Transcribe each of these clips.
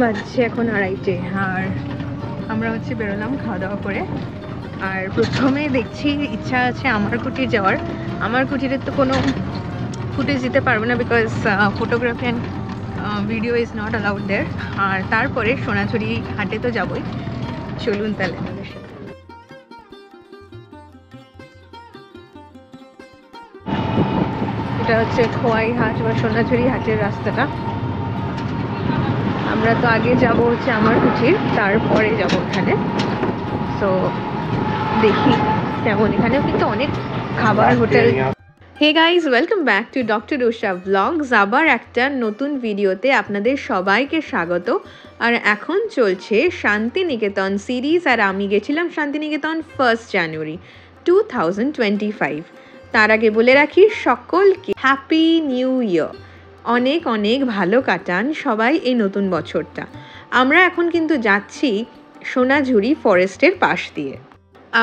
বাজছে এখন 2:30 আর আমরা হচ্ছে বেরোলাম খাওয়া দাওয়া করে। আর প্রথমে দেখছি ইচ্ছা আছে আমার কুটির যাওয়ার। আমার কুটিরের তো কোনো ফুটেজ দিতে পারবো না because photography and video is not allowed there. আর তারপরে সোনাঝুরি হাটে তো যাবই, চলুন তাহলে আমাদের সাথে। এটা হচ্ছে খোয়াই হাট বা সোনাঝুরি হাটের রাস্তাটা। আমরা তো আগে যাব হচ্ছে আমার কুঠির, তারপরে যাব ওখানে। সো দেখি কেমন, এখানেও কিন্তু অনেক খাবার hotel. Hey guys, welcome back to doctor Usha blogs. আবার একটা নতুন ভিডিওতে আপনাদের সবাইকে স্বাগত। আর এখন চলছে শান্তিনিকেতন সিরিজ, আর আমি গেছিলাম শান্তিনিকেতন 1 জানুয়ারি 2025। তার আগে বলে রাখি সকলকে হ্যাপি নিউ ইয়ার, অনেক অনেক ভালো কাটান সবাই এই নতুন বছরটা। আমরা এখন কিন্তু যাচ্ছি সোনাঝুরি ফরেস্টের পাশ দিয়ে।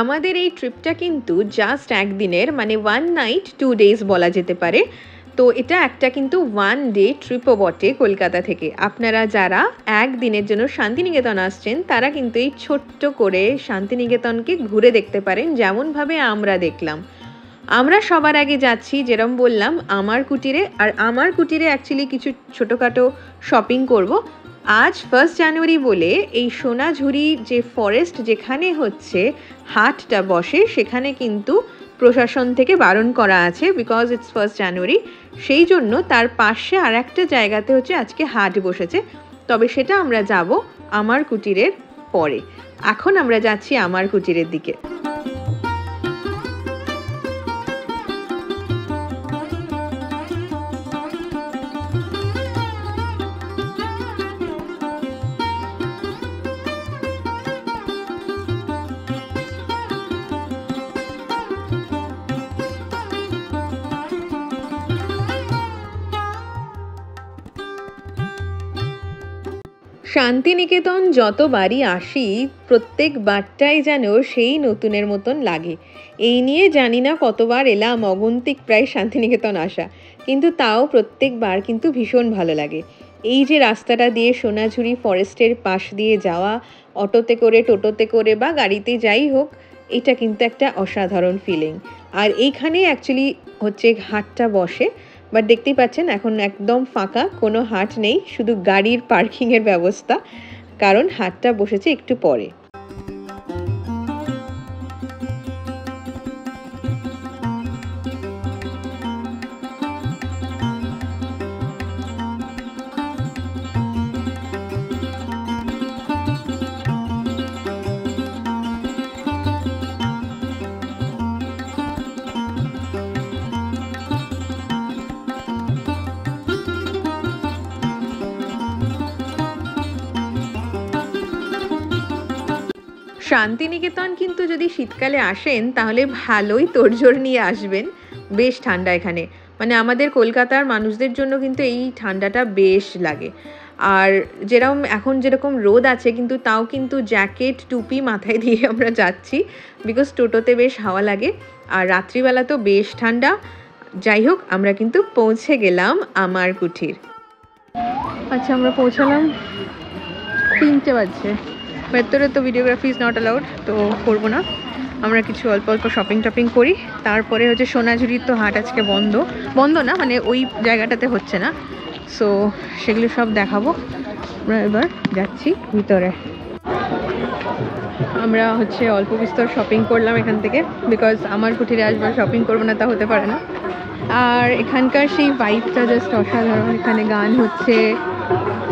আমাদের এই ট্রিপটা কিন্তু জাস্ট একদিনের, মানে 1 নাইট 2 ডেজ বলা যেতে পারে। তো এটা একটা কিন্তু 1 ডে ট্রিপও বটে কলকাতা থেকে। আপনারা যারা একদিনের জন্য শান্তিনিকেতন আসছেন তারা কিন্তু এই ছোট্ট করে শান্তিনিকেতনকে ঘুরে দেখতে পারেন, যেমনভাবে আমরা দেখলাম। আমরা সবার আগে যাচ্ছি, যেরকম বললাম, আমার কুটিরে। আর আমার কুটিরে অ্যাকচুয়ালি কিছু ছোটোখাটো শপিং করব। আজ 1 জানুয়ারি বলে এই সোনাঝুরি যে ফরেস্ট যেখানে হচ্ছে হাটটা বসে, সেখানে কিন্তু প্রশাসন থেকে বারণ করা আছে বিকজ ইটস 1 জানুয়ারি। সেই জন্য তার পাশে আর একটা জায়গাতে হচ্ছে আজকে হাট বসেছে। তবে সেটা আমরা যাব আমার কুটিরের পরে। এখন আমরা যাচ্ছি আমার কুটিরের দিকে। শান্তিনিকেতন যতবারই আসি প্রত্যেকবারটাই যেন সেই নতুনের মতন লাগে। এই নিয়ে জানি না কতবার এলাম, অগন্তিক প্রায় শান্তিনিকেতন আসা, কিন্তু তাও প্রত্যেকবার কিন্তু ভীষণ ভালো লাগে। এই যে রাস্তাটা দিয়ে সোনাঝুরি ফরেস্টের পাশ দিয়ে যাওয়া, অটোতে করে, টোটোতে করে বা গাড়িতে যাই হোক, এটা কিন্তু একটা অসাধারণ ফিলিং। আর এইখানে অ্যাকচুয়ালি হচ্ছে হাটটা বসে, বাট দেখতেই পাচ্ছেন এখন একদম ফাঁকা, কোনো হাট নেই, শুধু গাড়ির পার্কিংয়ের ব্যবস্থা, কারণ হাটটা বসেছে একটু পরে। শান্তিনিকেতন কিন্তু যদি শীতকালে আসেন তাহলে ভালোই তোড়জোড় নিয়ে আসবেন। বেশ ঠান্ডা এখানে, মানে আমাদের কলকাতার মানুষদের জন্য কিন্তু এই ঠান্ডাটা বেশ লাগে। আর যেরকম রোদ আছে, কিন্তু তাও কিন্তু জ্যাকেট টুপি মাথায় দিয়ে আমরা যাচ্ছি বিকজ টোটোতে বেশ হাওয়া লাগে। আর রাত্রিবেলা তো বেশ ঠান্ডা। যাই হোক, আমরা কিন্তু পৌঁছে গেলাম আমার কুঠির। আচ্ছা, আমরা পৌঁছালাম, 3টে বাজছে। ভেতরে তো ভিডিওগ্রাফি ইজ নট অ্যালাউড, তো করবো না। আমরা কিছু অল্প অল্প শপিং করি, তারপরে হচ্ছে সোনাঝুরির তো হাট আজকে বন্ধ না, মানে ওই জায়গাটাতে হচ্ছে না। সো সেগুলো সব দেখাবো। আমরা এবার যাচ্ছি ভিতরে। আমরা হচ্ছে অল্প বিস্তর শপিং করলাম এখান থেকে, বিকজ আমার কুঠিরে আসবার শপিং করবো না তা হতে পারে না। আর এখানকার সেই ভাইবটা জাস্ট অসাধারণ। এখানে গান হচ্ছে,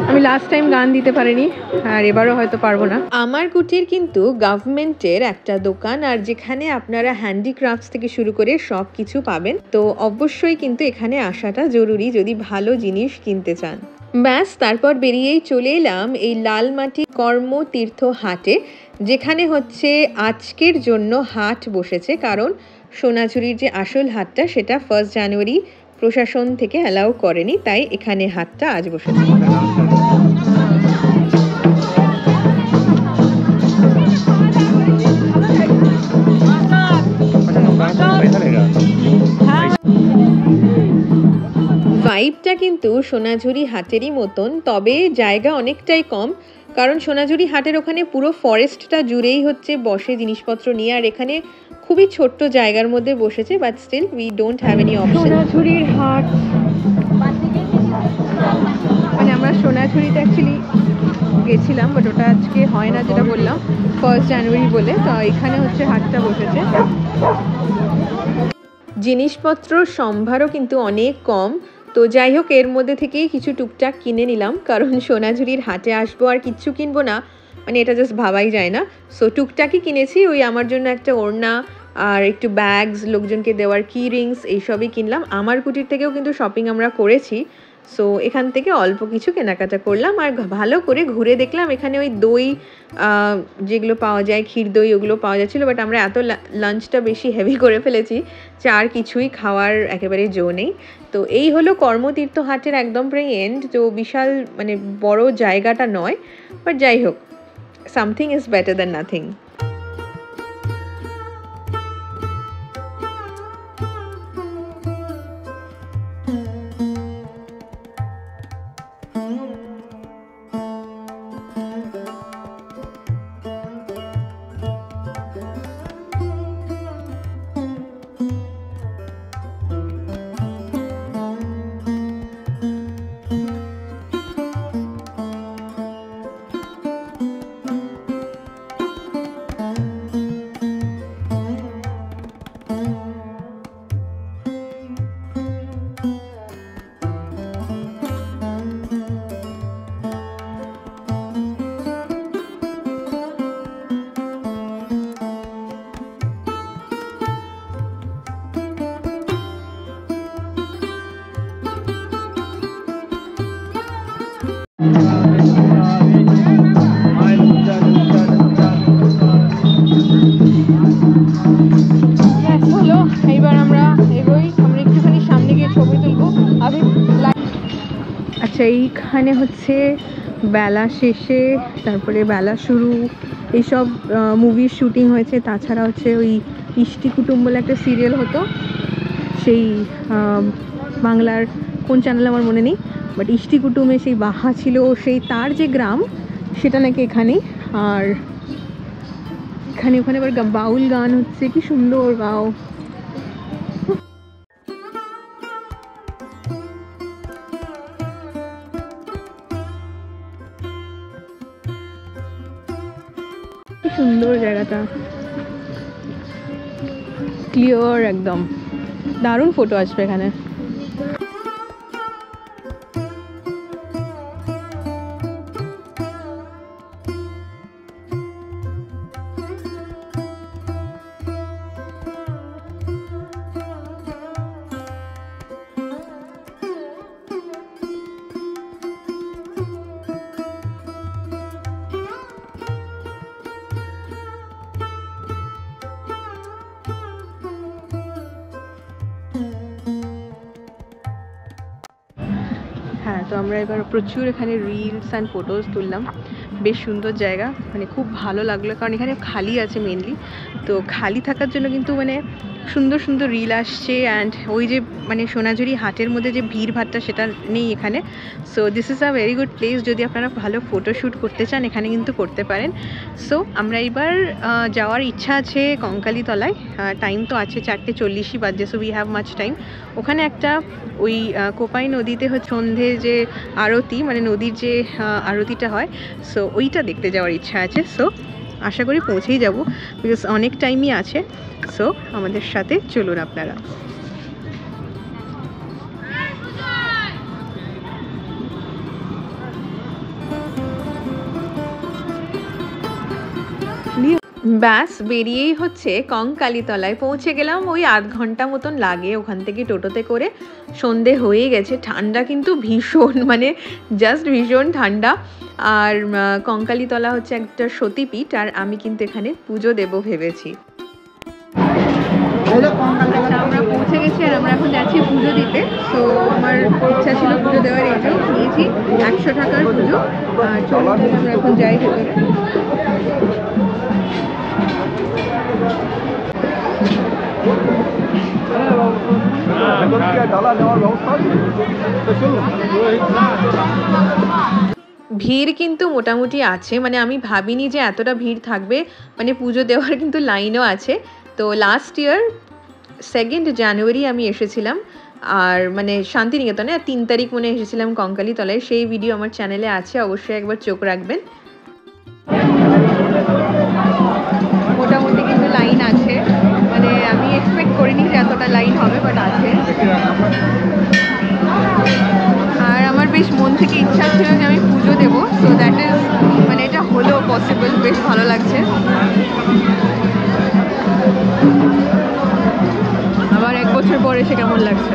আমি লাস্ট টাইম গান দিতে পারিনি, আর এবারও হয়তো পারবো না। আমার কুটির কিন্তু গভর্নমেন্টের একটা দোকান, আর যেখানে আপনারা হ্যান্ডিক্রাফটস থেকে শুরু করে সব কিছু পাবেন। তো অবশ্যই কিন্তু এখানে আসাটা জরুরি যদি ভালো জিনিস কিনতে চান। ব্যাস, তারপর বেরিয়েই চলে এলাম এই লালমাটি কর্মতীর্থ হাটে, যেখানে হচ্ছে আজকের জন্য হাট বসেছে, কারণ সোনাঝুরির যে আসল হাটটা সেটা 1 জানুয়ারি প্রশাসন থেকে অ্যালাউ করেনি, তাই এখানে হাটটা আজ বসেছে। ভাইবটা কিন্তু সোনাঝুরি হাটেরই মতন, তবে জায়গা অনেকটাই কম, কারণ সোনাঝুরি হাটের ওখানে পুরো ফরেস্টটা জুড়েই হচ্ছে বসে জিনিসপত্র নিয়ে, আর এখানে খুবই ছোট্ট জায়গার মধ্যে বসেছে, but still we don't have any option. সোনাঝুরির হাট মানে আমরা সোনাঝুরিতে অ্যাকচুয়ালি গেছিলাম, বাট ওটা আজকে হয় না, যেটা বললাম 1 জানুয়ারি বলে, তো এখানে হচ্ছে হাটটা বসেছে। জিনিসপত্র সম্ভারও কিন্তু অনেক কম, তো যাই হোক এর মধ্যে থেকেই কিছু টুকটাক কিনে নিলাম, কারণ সোনাঝুরির হাটে আসবো আর কিচ্ছু কিনবো না মানে এটা জাস্ট ভাবাই যায় না। সো টুকটাকই কিনেছি, ওই আমার জন্য একটা ওড়না আর একটু ব্যাগস, লোকজনকে দেওয়ার কি রিংস, এইসবই কিনলাম। আমার কুটির থেকেও কিন্তু শপিং আমরা করেছি, সো এখান থেকে অল্প কিছু কেনাকাটা করলাম আর ভালো করে ঘুরে দেখলাম। এখানে ওই দই যেগুলো পাওয়া যায়, ক্ষীর দই, ওগুলো পাওয়া যাচ্ছিলো, বাট আমরা এত লাঞ্চটা বেশি হেভি করে ফেলেছি যে আর কিছুই খাওয়ার একেবারে জো নেই। তো এই হলো কর্মতীর্থ হাটের একদম প্রায় এন্ড, তো বিশাল মানে বড় জায়গাটা নয়, বাট যাই হোক something is better than nothing. এইবার আমরা এগোই, আমরা একটুখানি সামনে গিয়ে ছবি তুলবো। আচ্ছা, এইখানে হচ্ছে বেলা শেষে, তারপরে বেলা শুরু, এইসব মুভির শুটিং হয়েছে। তাছাড়া হচ্ছে ওই ইষ্টি কুটুম বলে একটা সিরিয়াল হতো, সেই বাংলার কোন চ্যানেল আমার মনে নেই, বাট ইষ্টি কুটুমে সেই বাহা ছিল, সেই তার যে গ্রাম সেটা নাকি এখানে। আর এখানে ওখানে আবার বাউল গান হচ্ছে, কি সুন্দর গাও। কি সুন্দর জায়গাটা, ক্লিয়ার একদম, দারুণ ফটো আসবে এখানে। হ্যাঁ, তো আমরা এবার প্রচুর এখানে রিলস অ্যান্ড ফটোজ তুললাম। বেশ সুন্দর জায়গা, মানে খুব ভালো লাগলো, কারণ এখানে খালি আছে মেনলি, তো খালি থাকার জন্য কিন্তু মানে সুন্দর সুন্দর রিল আসছে। অ্যান্ড ওই যে মানে সোনাঝুরি হাটের মধ্যে যে ভিড় ভাট্টা সেটা নেই এখানে। So this is a very good place, যদি আপনারা ভালো ফটোশ্যুট করতে চান এখানে কিন্তু করতে পারেন। সো আমরা এবার যাওয়ার ইচ্ছা আছে কঙ্কালীতলায়, টাইম তো আছে 4:40 বাজে, so we have much time. ওখানে একটা ওই কোপাই নদীতে হচ্ছে সন্ধে যে আরতি, মানে নদীর যে আরতিটা হয়, সো ওইটা দেখতে যাওয়ার ইচ্ছা আছে। সো আশা করি পৌঁছেই যাব, বিকজ অনেক টাইমই আছে। সো আমাদের সাথে চলুন আপনারা। ব্যাস বেরিয়েই হচ্ছে কঙ্কালীতলায় পৌঁছে গেলাম। ওই আধ ঘন্টা মতন লাগে ওখান থেকে টোটোতে করে। সন্ধে হয়ে গেছে, ঠান্ডা কিন্তু ভীষণ, মানে জাস্ট ভীষণ ঠান্ডা। আর কঙ্কালীতলা হচ্ছে একটা সতীপীঠ, আর আমি কিন্তু এখানে পুজো দেব ভেবেছি। আমরা পৌঁছে গেছি আর আমরা এখন যাচ্ছি পুজো দিতে। তো আমার ইচ্ছা ছিল পুজো দেওয়ার, এই যে নিয়েছি 100 টাকার পুজো। আর চলো আমরা এখন যাই ভেতরে। ভিড় কিন্তু মোটামুটি আছে, মানে আমি ভাবিনি যে এতটা ভিড় থাকবে, মানে পুজো দেওয়ার কিন্তু লাইনও আছে। তো লাস্ট ইয়ার 2 জানুয়ারি আমি এসেছিলাম, আর মানে শান্তিনিকেতনে 3 তারিখ মনে এসেছিলাম কঙ্কালীতলায়। সেই ভিডিও আমার চ্যানেলে আছে, অবশ্যই একবার চোখ রাখবেন। মোটামুটি কিন্তু লাইন আছে, মানে আমি এক্সপেক্ট করিনি যে এতটা লাইন হবে, বাট আছে। আর আমার বেশ মন থেকে ইচ্ছা ছিল যে আমি পুজো দেবো, সো দ্যাট ইজ মানে এটা হলো পসিবল, বেশ ভালো লাগছে। আবার 1 বছর পরে এসে কেমন লাগছে?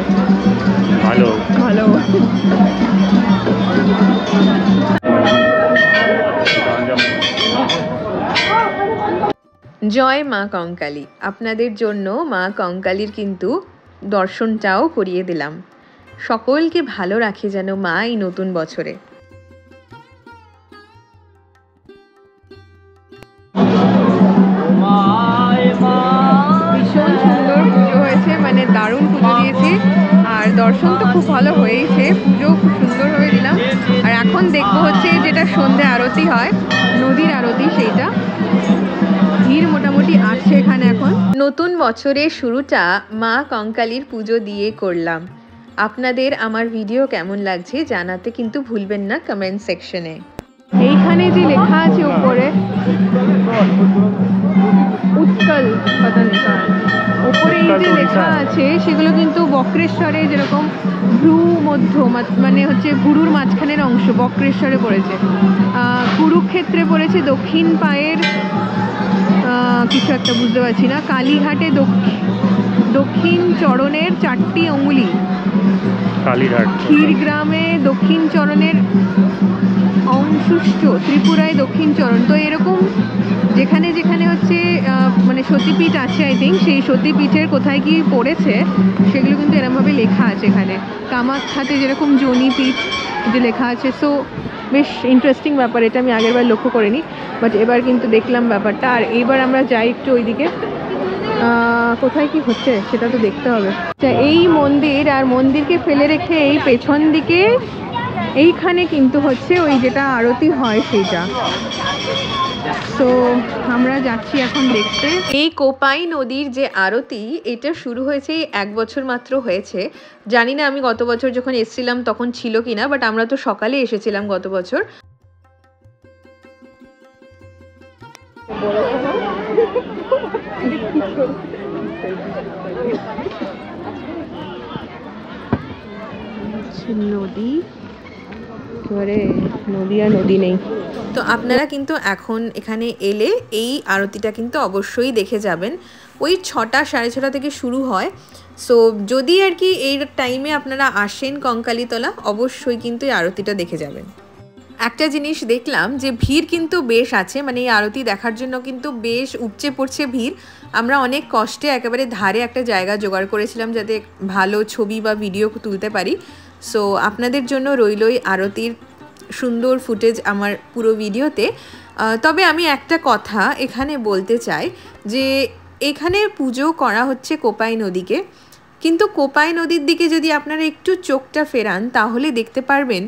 ভালো ভালো। জয় মা কঙ্কালী। আপনাদের জন্য মা কঙ্কালীর কিন্তু দর্শনটাও করিয়ে দিলাম। সকলকে ভালো রাখে যেন মা এই নতুন বছরে। ভীষণ সুন্দর পুজো হয়েছে, মানে দারুণ পুজো দিয়েছি, আর দর্শন তো খুব ভালো হয়েছে, পুজো খুব সুন্দরভাবে দিলাম। আর এখন দেখবো হচ্ছে যেটা সন্ধ্যে আরতি হয়, নদীর আরতি, সেইটা। ভিড় মোটামুটি আসছে এখানে এখন। নতুন বছরের শুরুটা মা কঙ্কালীর পুজো দিয়ে করলাম। আপনাদের আমার ভিডিও কেমন লাগছে জানাতে কিন্তু ভুলবেন না কমেন্ট সেকশনে। এইখানে যে লেখা আছে উপরে উৎকল, উপরে এই যে লেখা আছে সেগুলো কিন্তু বক্রেশ্বরে, যেরকম ভ্রু মধ্য মানে হচ্ছে ভুরুর মাঝখানের অংশ বক্রেশ্বরে পড়েছে, কুরুক্ষেত্রে পড়েছে দক্ষিণ পায়ের কিছু একটা বুঝতে পারছি না, কালীঘাটে দক্ষিণ চরণের 4টি অঙ্গুলি, কালীঘাট, ক্ষীরগ্রামে দক্ষিণ চরণের অংশুষ্ঠ, ত্রিপুরায় দক্ষিণ চরণ। তো এরকম যেখানে যেখানে হচ্ছে মানে সতীপীঠ আছে, আই থিঙ্ক সেই সতীপীঠের কোথায় কি পড়েছে সেগুলো কিন্তু এরমভাবে লেখা আছে এখানে। কামাখ্যাতে যেরকম যোনিপীঠ যে লেখা আছে, সো বেশ ইন্টারেস্টিং ব্যাপার, এটা আমি আগেরবার লক্ষ্য করিনি, বাট এবার কিন্তু দেখলাম ব্যাপারটা। আর এইবার আমরা যাই একটু ওইদিকে, কোথায় কি হচ্ছে সেটা তো দেখতে হবে। এই মন্দির, আর মন্দিরকে ফেলে রেখে এই পেছন দিকে এইখানে কিন্তু হচ্ছে ওই যেটা আরতি হয় সেইটা। তো আমরা যাচ্ছি এখন দেখতে। এই কোপাই নদীর যে আরতি, এটা শুরু হয়েছে 1 বছর মাত্র হয়েছে। জানি না আমি গত বছর যখন এসেছিলাম তখন ছিল কিনা, বাট আমরা তো সকালে এসেছিলাম গত বছর। নদী, এবারে নদী আর নদী নেই। তো আপনারা কিন্তু এখন এখানে এলে এই আরতিটা কিন্তু অবশ্যই দেখে যাবেন। ওই 6টা 6:30 থেকে শুরু হয়। সো যদি আর কি এই টাইমে আপনারা আসেন কঙ্কালীতলা, অবশ্যই কিন্তু এই আরতিটা দেখে যাবেন। একটা জিনিস দেখলাম যে ভিড় কিন্তু বেশ আছে, মানে এই আরতি দেখার জন্য কিন্তু বেশ উপচে পড়ছে ভিড়। আমরা অনেক কষ্টে একেবারে ধারে একটা জায়গা জোগাড় করেছিলাম যাতে ভালো ছবি বা ভিডিও তুলতে পারি। সো আপনাদের জন্য রইলই আরতির সুন্দর ফুটেজ আমার পুরো ভিডিওতে। তবে আমি একটা কথা এখানে বলতে চাই যে এখানে পুজো করা হচ্ছে কোপাই নদীকে, কিন্তু কোপাই নদীর দিকে যদি আপনারা একটু চোখটা ফেরান তাহলে দেখতে পারবেন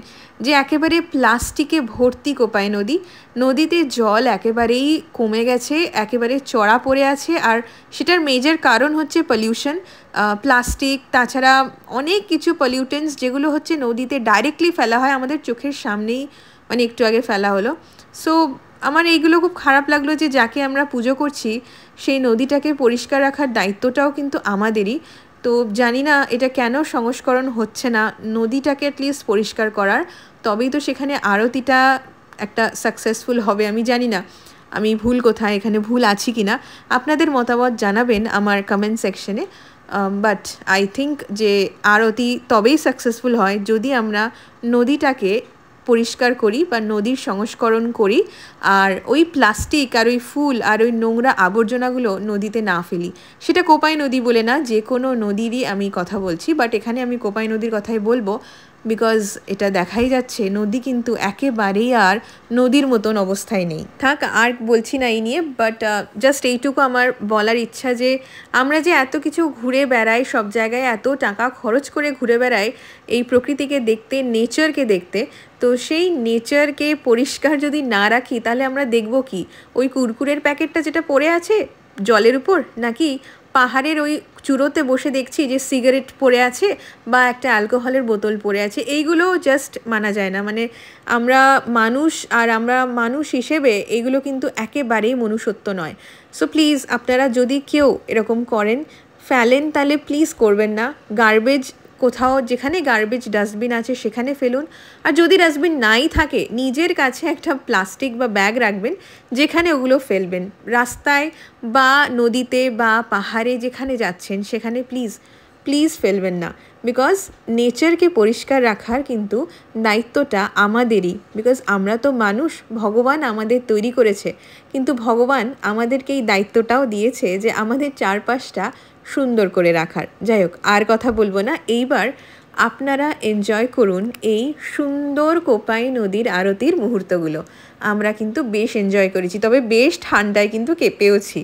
যে একেবারে প্লাস্টিকে ভর্তি কোপাই নদী। নদীতে জল একেবারেই কমে গেছে, একেবারে চড়া পড়ে আছে, আর সেটার মেজর কারণ হচ্ছে পলিউশন, প্লাস্টিক, তাছাড়া অনেক কিছু পলিউটেন্টস যেগুলো হচ্ছে নদীতে ডাইরেক্টলি ফেলা হয়, আমাদের চোখের সামনেই মানে একটু আগে ফেলা হলো। সো আমার এইগুলো খুব খারাপ লাগলো যে যাকে আমরা পুজো করছি সেই নদীটাকে পরিষ্কার রাখার দায়িত্বটাও কিন্তু আমাদেরই। তো জানি না এটা কেন সংস্করণ হচ্ছে না নদীটাকে অ্যাটলিস্ট পরিষ্কার করার, তবেই তো সেখানে আরতিটা একটা সাকসেসফুল হবে। আমি জানি না আমি ভুল কোথায়, এখানে ভুল আছি কি না, আপনাদের মতামত জানাবেন আমার কমেন্ট সেকশনে। বাট আই থিঙ্ক যে আরতি তবেই সাকসেসফুল হয় যদি আমরা নদীটাকে পরিষ্কার করি বা নদীর সংস্করণ করি, আর ওই প্লাস্টিক আর ওই ফুল আর ওই নোংরা আবর্জনাগুলো নদীতে না ফেলি। সেটা কোপাই নদী বলে না, যে কোনো নদীরই আমি কথা বলছি, বাট এখানে আমি কোপাই নদীর কথাই বলবো। বিকজ এটা দেখাই যাচ্ছে নদী কিন্তু একেবারেই আর নদীর মতন অবস্থায় নেই। থাক আর বলছি না এই নিয়ে, বাট জাস্ট এইটুকু আমার বলার ইচ্ছা যে আমরা যে এত কিছু ঘুরে বেড়াই, সব জায়গায় এত টাকা খরচ করে ঘুরে বেড়াই এই প্রকৃতিকে দেখতে, নেচারকে দেখতে, তো সেই নেচারকে পরিষ্কার যদি না রাখি তাহলে আমরা দেখব কি? ওই কুরকুরের প্যাকেটটা যেটা পড়ে আছে জলের উপর, নাকি পাহাড়ের ওই চূড়োতে বসে দেখছি যে সিগারেট পড়ে আছে বা একটা অ্যালকোহলের বোতল পড়ে আছে। এইগুলো জাস্ট মানা যায় না। মানে আমরা মানুষ হিসেবে এগুলো কিন্তু একেবারেই মনুষ্যত্ব নয়। সো প্লিজ আপনারা যদি কেউ এরকম করেন, ফেলেন, তাহলে প্লিজ করবেন না। গার্বেজ কোথাও, যেখানে গার্বেজ ডাস্টবিন আছে সেখানে ফেলুন। আর যদি ডাস্টবিন নাই থাকে, নিজের কাছে একটা প্লাস্টিক বা ব্যাগ রাখবেন যেখানে ওগুলো ফেলবেন। রাস্তায় বা নদীতে বা পাহাড়ে যেখানে যাচ্ছেন সেখানে প্লিজ ফেলবেন না। বিকজ নেচারকে পরিষ্কার রাখার কিন্তু দায়িত্বটা আমাদেরই। বিকজ আমরা তো মানুষ, ভগবান আমাদের তৈরি করেছে, কিন্তু ভগবান আমাদেরকে এই দায়িত্বটাও দিয়েছে যে আমাদের চারপাশটা সুন্দর করে রাখার। যাই হোক, আর কথা বলবো না। এইবার আপনারা এনজয় করুন এই সুন্দর কোপাই নদীর আরতির মুহূর্তগুলো। আমরা কিন্তু বেশ এনজয় করেছি, তবে বেশ ঠান্ডায় কিন্তু কেঁপেওছি।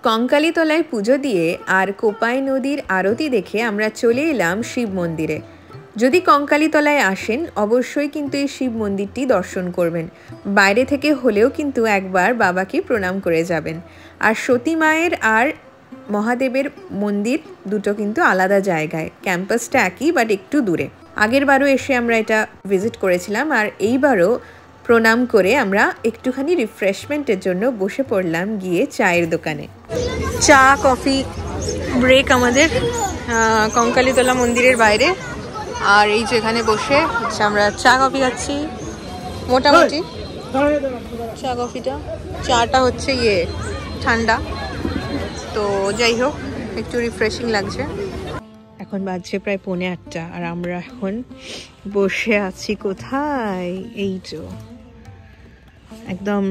কঙ্কালীতলায় পুজো দিয়ে আর কোপাই নদীর আরতি দেখে আমরা চলে এলাম শিব মন্দিরে। যদি কঙ্কালীতলায় আসেন অবশ্যই কিন্তু এই শিব মন্দিরটি দর্শন করবেন। বাইরে থেকে হলেও কিন্তু একবার বাবাকে প্রণাম করে যাবেন। আর সতী মায়ের আর মহাদেবের মন্দির দুটো কিন্তু আলাদা জায়গায়, ক্যাম্পাসটা একই বাট একটু দূরে। আগের বারও এসে আমরা এটা ভিজিট করেছিলাম, আর এইবারও প্রণাম করে আমরা একটুখানি রিফ্রেশমেন্টের জন্য বসে পড়লাম গিয়ে চায়ের দোকানে। চা কফি ব্রেক আমাদের কঙ্কালীতলা মন্দিরের বাইরে, আর এই যে এখানে বসে হচ্ছে আমরা চা কফি খাচ্ছি। মোটামুটি চা কফিটা, চাটা হচ্ছে ঠান্ডা, তো যাই হোক একটু রিফ্রেশিং লাগছে। এখন বাজছে প্রায় 8:45 আর আমরা এখন বসে আছি কোথায়, এই তো একদম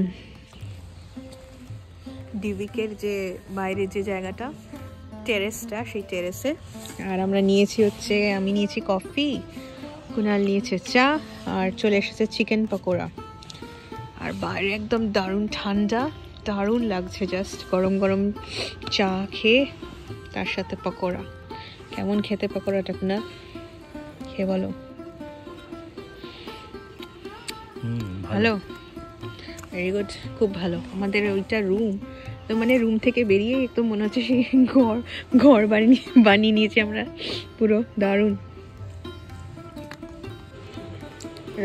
ডিভিকের যে বাইরে যে জায়গাটা, টেরেসটা, সেই টেরেসে। আর আমরা নিয়েছি হচ্ছে, আমি নিয়েছি কফি, কুনাল নিয়েছে চা, আর চলে এসেছে চিকেন পকোড়া। আর বাইরে একদম দারুণ ঠান্ডা, দারুণ লাগছে, জাস্ট গরম গরম চা খেয়ে তার সাথে পকোড়া। কেমন খেতে পকোড়াটা কুনাল, খেয়ে বলো। ভালো, ভেরি গুড, খুব ভালো। আমাদের ওইটা রুম, তো মানে রুম থেকে বেরিয়ে একদম মনে হচ্ছে সেই ঘর বানিয়ে নিয়েছি আমরা পুরো, দারুণ।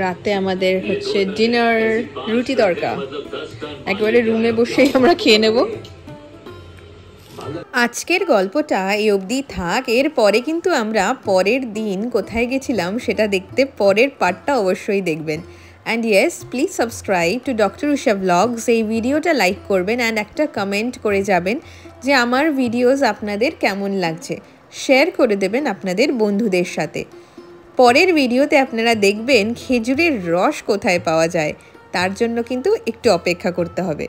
রাতে আমাদের হচ্ছে ডিনার, রুটি তড়কা, একেবারে রুমে বসেই আমরা খেয়ে নেব। আজকের গল্পটা এই অবধি থাক, এরপরে কিন্তু আমরা পরের দিন কোথায় গেছিলাম সেটা দেখতে পরের পার্টটা অবশ্যই দেখবেন। And yes, please subscribe to doctor Usha blogs. এই ভিডিওটা লাইক করবেন অ্যান্ড একটা কমেন্ট করে যাবেন যে আমার ভিডিওস আপনাদের কেমন লাগছে। শেয়ার করে দেবেন আপনাদের বন্ধুদের সাথে। পরের ভিডিওতে আপনারা দেখবেন খেজুরের রস কোথায় পাওয়া যায়, তার জন্য কিন্তু একটু অপেক্ষা করতে হবে।